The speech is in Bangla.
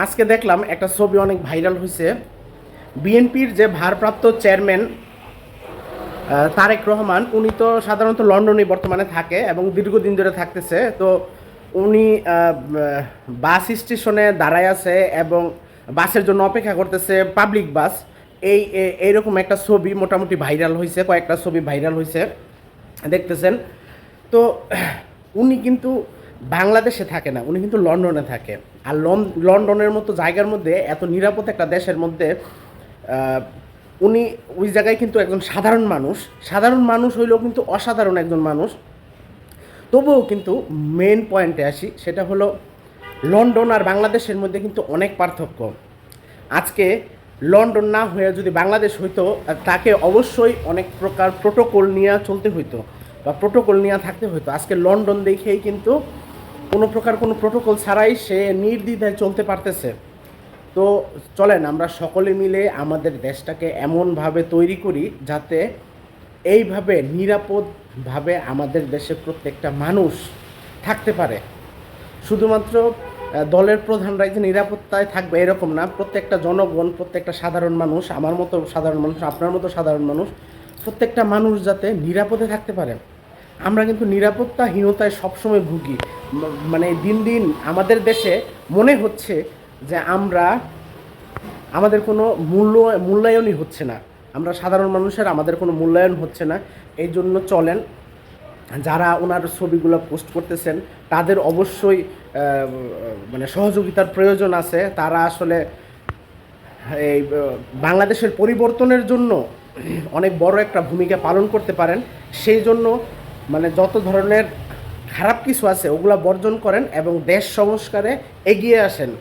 আজকে দেখলাম একটা ছবি অনেক ভাইরাল হয়েছে। বিএনপির যে ভারপ্রাপ্ত চেয়ারম্যান তারেক রহমান, উনি তো সাধারণত লন্ডনে বর্তমানে থাকে এবং দীর্ঘদিন ধরে থাকতেছে। তো উনি বাস স্টেশনে দাঁড়ায় আছে এবং বাসের জন্য অপেক্ষা করতেছে, পাবলিক বাস। এইরকম একটা ছবি মোটামুটি ভাইরাল হয়েছে, কয়েকটা ছবি ভাইরাল হয়েছে দেখতেছেন। তো উনি কিন্তু বাংলাদেশে থাকে না, উনি কিন্তু লন্ডনে থাকে। আর লন্ডনের মতো জায়গার মধ্যে, এত নিরাপদ একটা দেশের মধ্যে উনি ওই জায়গায় কিন্তু একজন সাধারণ মানুষ। সাধারণ মানুষ হইলেও কিন্তু অসাধারণ একজন মানুষ। তবুও কিন্তু মেন পয়েন্টে আসি, সেটা হলো লন্ডন আর বাংলাদেশের মধ্যে কিন্তু অনেক পার্থক্য। আজকে লন্ডন না হয়ে যদি বাংলাদেশ হইতো, তাকে অবশ্যই অনেক প্রকার প্রোটোকল নিয়ে চলতে হইতো বা প্রোটোকল নিয়ে থাকতে হইতো। আজকে লন্ডন দেখেই কিন্তু কোনো প্রকার কোনো প্রোটোকল ছাড়াই সে নির্দ্বিধায় চলতে পারতেছে। তো চলেন আমরা সকলে মিলে আমাদের দেশটাকে এমনভাবে তৈরি করি যাতে এইভাবে নিরাপদভাবে আমাদের দেশে প্রত্যেকটা মানুষ থাকতে পারে। শুধুমাত্র দলের প্রধানরাই যে নিরাপত্তায় থাকবে এরকম না, প্রত্যেকটা জনগণ, প্রত্যেকটা সাধারণ মানুষ, আমার মতো সাধারণ মানুষ, আপনার মতো সাধারণ মানুষ, প্রত্যেকটা মানুষ যাতে নিরাপদে থাকতে পারে। আমরা কিন্তু নিরাপত্তাহীনতায় সবসময় ভুগি। মানে দিন দিন আমাদের দেশে মনে হচ্ছে যে আমাদের কোনো মূল্যায়নই হচ্ছে না। আমরা সাধারণ মানুষের আমাদের কোনো মূল্যায়ন হচ্ছে না। এই জন্য চলেন, যারা ওনার ছবিগুলো পোস্ট করতেছেন তাদের অবশ্যই মানে সহযোগিতার প্রয়োজন আছে। তারা আসলে এই বাংলাদেশের পরিবর্তনের জন্য অনেক বড় একটা ভূমিকা পালন করতে পারেন। সেই জন্য মানে যত ধরনের খারাপ কিছু আছে ওগুলা বর্জন করেন এবং দেশ সংস্কারে এগিয়ে আসেন।